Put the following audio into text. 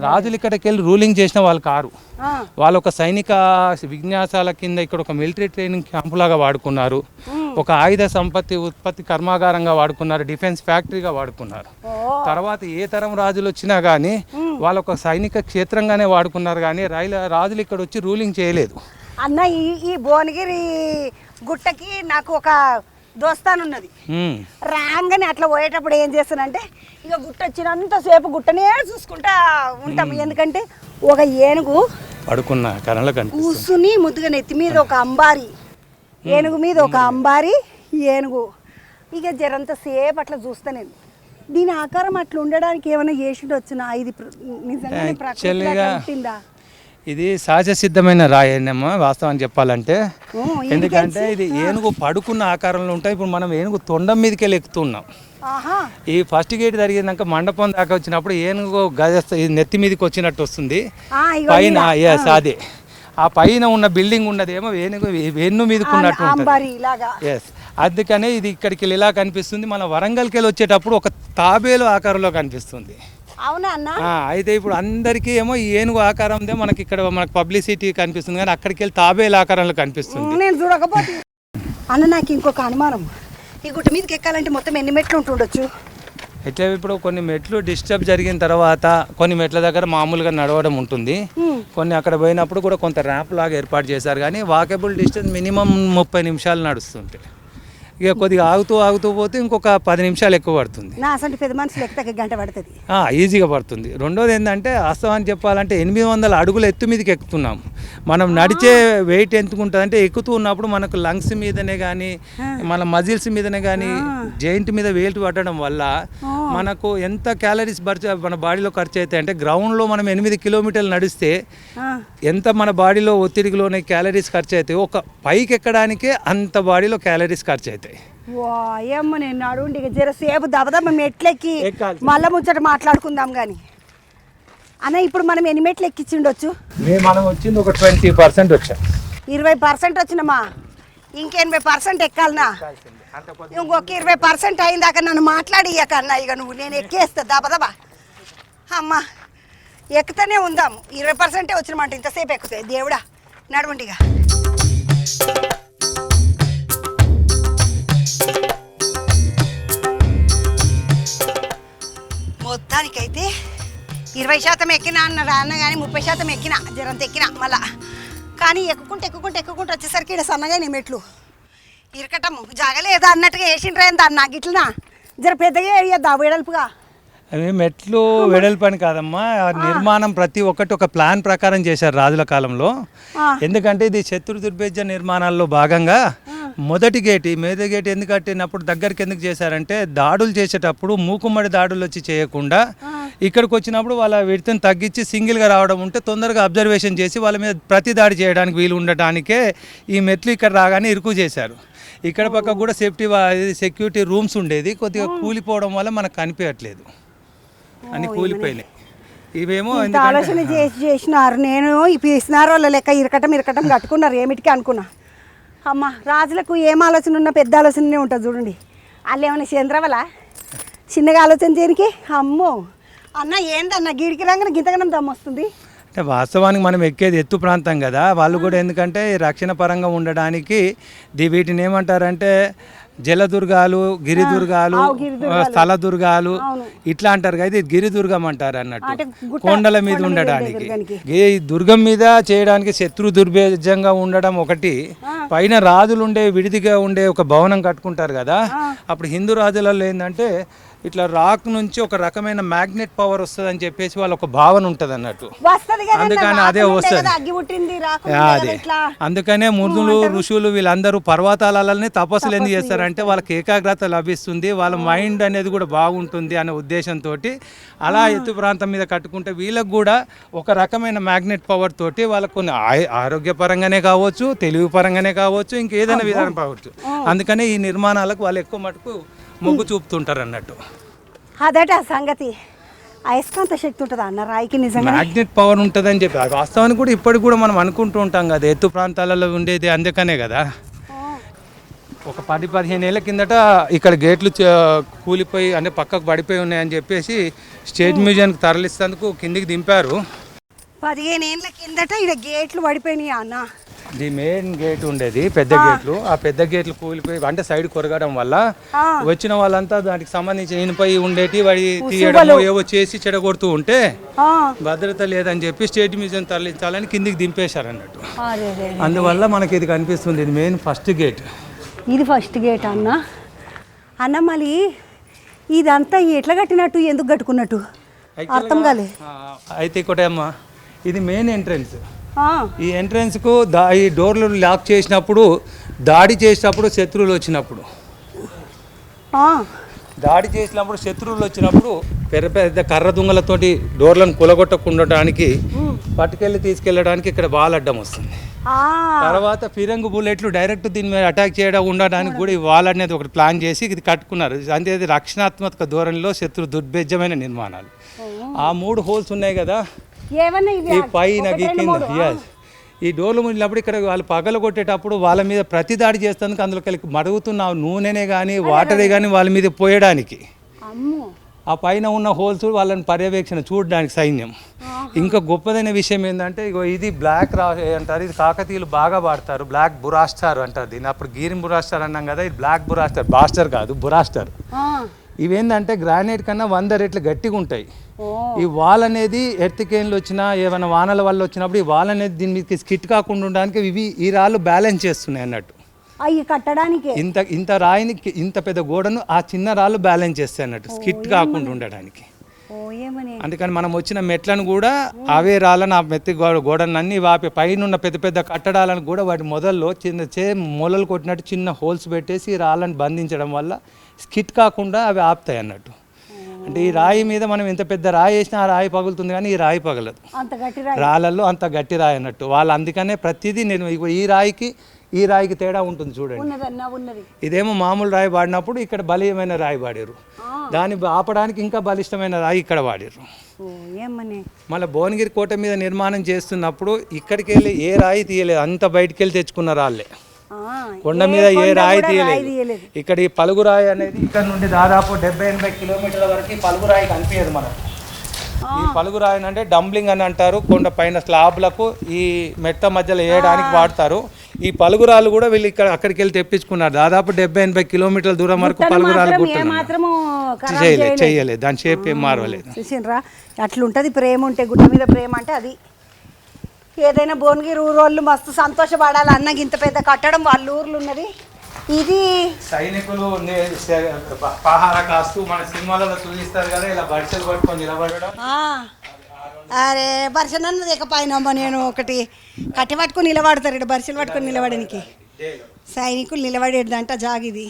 రాజులు ఇక్కడికి వెళ్ళి రూలింగ్ చేసిన వాళ్ళు కారు. వాళ్ళు ఒక సైనిక విన్యాసాల కింద ఇక్కడ ఒక మిలిటరీ ట్రైనింగ్ క్యాంపు లాగా వాడుకున్నారు, ఒక ఆయుధ ఉత్పత్తి కర్మాగారంగా వాడుకున్నారు, డిఫెన్స్ ఫ్యాక్టరీగా వాడుకున్నారు. తర్వాత ఏ తరం రాజులు వచ్చినా కానీ వాళ్ళు ఒక సైనిక క్షేత్రంగానే వాడుకున్నారు, కానీ రాజులు ఇక్కడ వచ్చి రూలింగ్ చేయలేదు. అన్న ఈ భువనగిరి గుట్టకి నాకు ఒక దోస్తానున్నది. రాగానే అట్లా పోయేటప్పుడు ఏం చేస్తానంటే ఇక గుట్ట వచ్చినంతసేపు గుట్టనే చూసుకుంటా ఉంటాం. ఎందుకంటే ఒక ఏనుగు పడుకున్న కూసుని ముద్దుగా నెత్తి మీద ఒక అంబారి, ఏనుగు మీద ఒక అంబారి ఏనుగు, ఇక జరంతసేపు అట్లా చూస్తా నేను. దీని ఆకారం అట్లా ఉండడానికి ఏమైనా చేసిండు వచ్చినా ఇది నిజంగా ఇది సహజ సిద్ధమైన రాయనమ్మ వాస్తవాన్ని చెప్పాలంటే. ఎందుకంటే ఇది ఏనుగు పడుకున్న ఆకారంలో ఉంటాయి. ఇప్పుడు మనం ఏనుగు తొండం మీదకి వెళ్ళి ఎక్కుతున్నాం. ఈ ఫస్ట్ గేట్ జరిగినాక మండపం దాకా వచ్చినప్పుడు ఏనుగు నెత్తి మీదకి వచ్చినట్టు వస్తుంది పైన. ఎస్, అదే ఆ పైన ఉన్న బిల్డింగ్ ఉన్నదేమో ఏనుగు వెన్ను మీదకి ఉన్నట్టు ఉంటుంది. ఎస్, అందుకనే ఇది ఇక్కడికి వెళ్ళి ఇలా కనిపిస్తుంది. మన వరంగల్కి వెళ్ళి వచ్చేటప్పుడు ఒక తాబేలు ఆకారంలో కనిపిస్తుంది. అవునా అన్న? అయితే ఇప్పుడు అందరికీ ఏమో ఈ ఏనుగు ఆకారందే మనకి ఇక్కడ మనకు పబ్లిసిటీ కనిపిస్తుంది, కానీ అక్కడికి వెళ్ళి తాబేలు ఆకారంలో కనిపిస్తుంది. నేను చూడకపోతే అన్న నాకు ఇంకొక అనుమానం, ఈ గుట్ట మీదకి ఎక్కాలంటే మొత్తం ఎన్ని మెట్లు ఉంటుండొచ్చు? ఎట్లా ఇప్పుడు కొన్ని మెట్లు డిస్టర్బ్ జరిగిన తర్వాత కొన్ని మెట్ల దగ్గర మామూలుగా నడవడం ఉంటుంది, కొన్ని అక్కడ పోయినప్పుడు కూడా కొంత ర్యాంప్ లాగా ఏర్పాటు చేశారు, కానీ వాకబుల్ డిస్టెన్స్ మినిమం 30 నిమిషాలు నడుస్తుంటాయి. ఇక కొద్దిగా ఆగుతూ పోతే ఇంకొక 10 నిమిషాలు ఎక్కువ పడుతుంది. నా అసలు పెద్ద మనుషులు ఎక్కితే గంట పడుతుంది, ఈజీగా పడుతుంది. రెండోది ఏంటంటే వాస్తవాన్ని చెప్పాలంటే 800 అడుగుల ఎత్తు మీదకి ఎక్కుతున్నాం. మనం నడిచే వెయిట్ ఎంతుకుంటుంది అంటే ఎక్కుతూ ఉన్నప్పుడు మనకు లంగ్స్ మీదనే కానీ మన మజిల్స్ మీదనే కానీ జాయింట్ మీద వెయిట్ పట్టడం వల్ల మనకు ఎంత క్యాలరీస్ మన బాడీలో ఖర్చు అవుతాయి అంటే గ్రౌండ్లో మనం 8 కిలోమీటర్లు నడిస్తే ఎంత మన బాడీలో ఒత్తిడిలోనే క్యాలరీస్ ఖర్చు అవుతాయి, ఒక పైకి ఎక్కడానికే అంత బాడీలో క్యాలరీస్ ఖర్చు అవుతాయి. ఏమో నేను నడుండి ఇక జరసేపు దబదబ మెట్లెక్కి మళ్ళీ ముచ్చట మాట్లాడుకుందాం. కానీ అన్న ఇప్పుడు మనం ఎన్ని మెట్లు ఎక్కించిండొచ్చు? మనం వచ్చింది ఒక 20% వచ్చాం. 20% వచ్చినమ్మా, ఇంక 80% ఎక్కాలనా? ఇంకొక 20% అయిందాక నన్ను మాట్లాడియకన్నా ఇక నువ్వు, నేను ఎక్కేస్తా దబదబా. అమ్మా ఎక్కుతూనే ఉందాం, 20% వచ్చినమాట ఇంతసేపు ఎక్కుతాయి. దేవుడా నడువండిగా. మొత్తానికైతే 20% ఎక్కినా అన్న కానీ 30% ఎక్కినా, జరంత ఎక్కినా మళ్ళా. కానీ ఎక్కుకుంటూ వచ్చేసరికి ఇక్కడ సన్నగా నేను మెట్లు ఇరకటం జాగలేదా అన్నట్టుగా వేసిండ్రా దాన్ని నాకు ఇట్లనా జర పెద్దగా వేయద్దా వెడల్పుగా. అవి మెట్లు వెడల్పని కాదమ్మా, నిర్మాణం ప్రతి ఒక్కటి ఒక ప్లాన్ ప్రకారం చేశారు రాజుల కాలంలో. ఎందుకంటే ఇది శత్రు దుర్భేద్య నిర్మాణాల్లో భాగంగా మొదటి గేట్, మేద గేట్ ఎందుకు కట్టినప్పుడు దగ్గరికి ఎందుకు చేశారంటే దాడులు చేసేటప్పుడు మూకుమ్మడి దాడులు వచ్చి చేయకుండా ఇక్కడికి వచ్చినప్పుడు వాళ్ళ విడతను తగ్గించి సింగిల్గా రావడం ఉంటే తొందరగా అబ్జర్వేషన్ చేసి వాళ్ళ మీద ప్రతి దాడి చేయడానికి వీలు ఉండటానికే ఈ మెట్లు ఇక్కడ రాగానే ఇరుకు చేశారు. ఇక్కడ పక్క కూడా సెక్యూరిటీ రూమ్స్ ఉండేది, కొద్దిగా కూలిపోవడం వల్ల మనకు కనిపించట్లేదు, అని కూలిపోయినాయి. ఇవేమో ఆలోచన చేసినారు. నేను ఈ పిసినారు వాళ్ళ లెక్క ఇరకటం కట్టుకున్నారు ఏమిటికి అనుకున్నా. అమ్మ రాజులకు ఏం ఆలోచన ఉన్నా పెద్ద ఆలోచననే ఉంటుంది చూడండి. వాళ్ళు ఏమైనా చంద్రవల చిన్నగా ఆలోచన చేయడానికి. అమ్మో అన్న ఏందన్న గిడికి రంగన గింతగనం దమ్మొస్తుంది. అంటే వాస్తవానికి మనం ఎక్కేది ఎత్తు ప్రాంతం కదా, వాళ్ళు కూడా ఎందుకంటే రక్షణ పరంగా ఉండడానికి వీటిని ఏమంటారంటే జలదుర్గాలు, గిరిదుర్గాలు, స్థల దుర్గాలు ఇట్లా అంటారు కదా, ఇది గిరిదుర్గం అంటారు అన్నట్టు, కొండల మీద ఉండడానికి. ఈ దుర్గం మీద చేయడానికి శత్రు దుర్భేజంగా ఉండడం ఒకటి, పైన రాజులు ఉండే విడిదిగా ఉండే ఒక భవనం కట్టుకుంటారు కదా. అప్పుడు హిందూ రాజులలో ఏంటంటే ఇట్లా రాక్ నుంచి ఒక రకమైన మ్యాగ్నెట్ పవర్ వస్తుంది అని చెప్పేసి వాళ్ళ ఒక భావన ఉంటుంది అన్నట్టు, అందుకని అదే వస్తుంది. అదే అందుకనే మునులు ఋషులు వీళ్ళందరూ పర్వతాలనే తపస్సులు ఎందుకు చేస్తారంటే వాళ్ళకి ఏకాగ్రత లభిస్తుంది, వాళ్ళ మైండ్ అనేది కూడా బాగుంటుంది అనే ఉద్దేశంతో అలా ఎత్తు ప్రాంతం మీద కట్టుకుంటే వీళ్ళకి కూడా ఒక రకమైన మ్యాగ్నెట్ పవర్ తోటి వాళ్ళకు కొన్ని ఆరోగ్యపరంగానే కావచ్చు, తెలివి పరంగానే కావచ్చు, ఇంకేదైనా విధానం కావచ్చు. అందుకనే ఈ నిర్మాణాలకు వాళ్ళు ఎక్కువ మటుకు మొగ్గు చూపుతుంటారు అన్నట్టు. అదట సంగతి. అయస్కాంత శక్తి ఉంటుంది అన్న రాయికి, నిజంగా మ్యాగ్నెట్ పవర్ ఉంటుంది అని చెప్పి వాస్తవానికి కూడా ఇప్పటికి కూడా మనం అనుకుంటూ ఉంటాం కదా ఎత్తు ప్రాంతాలలో ఉండేది, అందుకనే కదా. ఒక 10-15 ఏళ్ళ కిందట ఇక్కడ గేట్లు కూలిపోయి అంటే పక్కకు పడిపోయి ఉన్నాయని చెప్పేసి స్టేట్ మ్యూజియంకి తరలిస్తేందుకు కిందికి దింపారు. 15 ఏళ్ళ కిందట ఇక్కడ గేట్లు పడిపోయినాయి అన్న. ది మెయిన్ గేట్ ఉండేది, పెద్ద గేట్లు. ఆ పెద్ద గేట్లు కూలిపోయి అంటే సైడ్ కొరగడం వల్ల వచ్చిన వాళ్ళంతా దానికి సంబంధించిన ఇనుపై ఉండేటి వాడి తీయడం ఏవో చేసి చెడగొడుతూ ఉంటే భద్రత లేదని చెప్పి స్టేట్ మ్యూజియం తరలించాలని కిందికి దింపేశారు అన్నట్టు. అందువల్ల మనకి ఇది కనిపిస్తుంది. ఇది మెయిన్ ఫస్ట్ గేట్. ఇది ఫస్ట్ గేట్ అన్న. అన్న మళ్ళీ ఇదంతా ఎట్లా కట్టినట్టు, ఎందుకు కట్టుకున్నట్టు అర్థం కాలే. అయితే ఇంకోటమ్మా, ఇది మెయిన్ ఎంట్రన్స్. ఈ ఎంట్రన్స్కు ఈ డోర్లు లాక్ చేసినప్పుడు, దాడి చేసినప్పుడు, శత్రువులు వచ్చినప్పుడు పెద్ద పెద్ద కర్ర దుంగలతోటి డోర్లను కూలగొట్టకుండటానికి పట్టుకెళ్ళి తీసుకెళ్ళడానికి ఇక్కడ వాల్ అడ్డం వస్తుంది. తర్వాత ఫిరంగు బుల్లెట్లు డైరెక్ట్ దీని మీద అటాక్ చేయడం ఉండడానికి కూడా ఈ వాల్ అనేది ఒకటి ప్లాన్ చేసి ఇది కట్టుకున్నారు. అంటే ఇది రక్షణాత్మక ధోరణిలో శత్రు దుర్భేద్యమైన నిర్మాణాలు. ఆ 3 హోల్స్ ఉన్నాయి కదా ఈ పైన కింద. ఈ డోర్లు మునిగినప్పుడు ఇక్కడ వాళ్ళు పగల కొట్టేటప్పుడు వాళ్ళ మీద ప్రతి దాడి చేస్తేందుకు అందులో కలిగి మరుగుతున్న నూనెనే కానీ వాటరే కానీ వాళ్ళ మీద పోయడానికి ఆ పైన ఉన్న హోల్స్ వాళ్ళని పర్యవేక్షణ చూడడానికి సైన్యం. ఇంకా గొప్పదైన విషయం ఏంటంటే ఇగో ఇది బ్లాక్ అంటారు. ఇది కాకతీయులు బాగా వాడతారు. బ్లాక్ బురాస్టార్ అంటారు దీన్ని. అప్పుడు గీరిన్ బురాస్టార్ అన్నాం కదా, ఇది బ్లాక్ బురాస్టార్. బాస్టర్ కాదు, బురాస్టార్. ఇవేంటంటే గ్రానైట్ కన్నా 100 రెట్లు గట్టిగా ఉంటాయి. ఈ వాల్ అనేది ఎర్త్కేన్లు వచ్చినా ఏమైనా వానల వల్ల వచ్చినప్పుడు ఈ వాల్ అనేది దీని మీద స్కిట్ కాకుండా ఉండడానికి ఈ రాళ్ళు బ్యాలెన్స్ చేస్తున్నాయి అన్నట్టు. అవి కట్టడానికి ఇంత రాయిని, ఇంత పెద్ద గోడను ఆ చిన్న రాళ్ళు బ్యాలెన్స్ చేస్తాయి అన్నట్టు, స్కిట్ కాకుండా ఉండడానికి. అందుకని మనం వచ్చిన మెట్లను కూడా అవే రాళ్ళను, ఆ మెత్తి గోడను అన్ని వాపి పైన పెద్ద పెద్ద కట్టడాలను కూడా వాటి మొదల్లో మొలలు కొట్టినట్టు చిన్న హోల్స్ పెట్టేసి ఈ రాళ్ళను బంధించడం వల్ల స్కిట్ కాకుండా అవి ఆపుతాయి అన్నట్టు. అంటే ఈ రాయి మీద మనం ఎంత పెద్ద రాయి వేసినా ఆ రాయి పగులుతుంది, కానీ ఈ రాయి పగలదు. రాళ్ళల్లో అంత గట్టి రాయి అన్నట్టు. వాళ్ళు అందుకనే ప్రతిదీ నేను ఈ రాయికి తేడా ఉంటుంది చూడండి. ఇదేమో మామూలు రాయి వాడినప్పుడు ఇక్కడ బలీయమైన రాయి వాడారు. దాన్ని ఆపడానికి ఇంకా బలిష్టమైన రాయి ఇక్కడ వాడారు. మళ్ళీ భువనగిరి కోట మీద నిర్మాణం చేస్తున్నప్పుడు ఇక్కడికి వెళ్ళి ఏ రాయి తీయలేదు, అంత బయటికి వెళ్ళి తెచ్చుకున్న రాళ్ళే. కొండ మీద ఏ రాయి తీయలేదు. ఇక్కడ ఈ పలుగురాయి అనేది ఇక్కడ నుండి దాదాపు 70-80 కిలోమీటర్ల వరకు ఈ పలుగురాయి కనిపించదు మనకు. ఈ పలుగురాయి అంటే డంబ్లింగ్ అని అంటారు. కొండ పైన స్లాబ్లకు ఈ మెట్ట మధ్యలో వేయడానికి వాడతారు. ఈ పలుగురాలు కూడా వీళ్ళు అక్కడికి వెళ్ళి తెప్పించుకున్నారు. దాదాపు 70-80 కిలోమీటర్ల దూరం వరకు పలుగురాలు చేయలేదు. దాని షేప్ ఏం మారలేదు. అట్లుంటది ప్రేమ ఉంటే, గుడ్డ మీద ప్రేమ అంటే అది. ఏదైనా భువనగిరి ఊరు వాళ్ళు మస్తు సంతోషపడాలి. అన్నకి ఇంత పెద్ద కట్టడం వాళ్ళ ఊర్లు ఉన్నది. ఇది సైనికులు పహారా కాస్తూ మన సినిమాలలో చూపిస్తారు కదా, ఇలా బడిసెలు పట్టుకొని నిలబడడం. అరే బర్సన్ అన్నది ఎక్కపైనమ్మా, నేను ఒకటి కట్టి పట్టుకొని నిలబడతారు. ఇక్కడ బర్సలు పట్టుకొని నిలబడడానికి సైనికులు నిలబడేదంట జాగిది.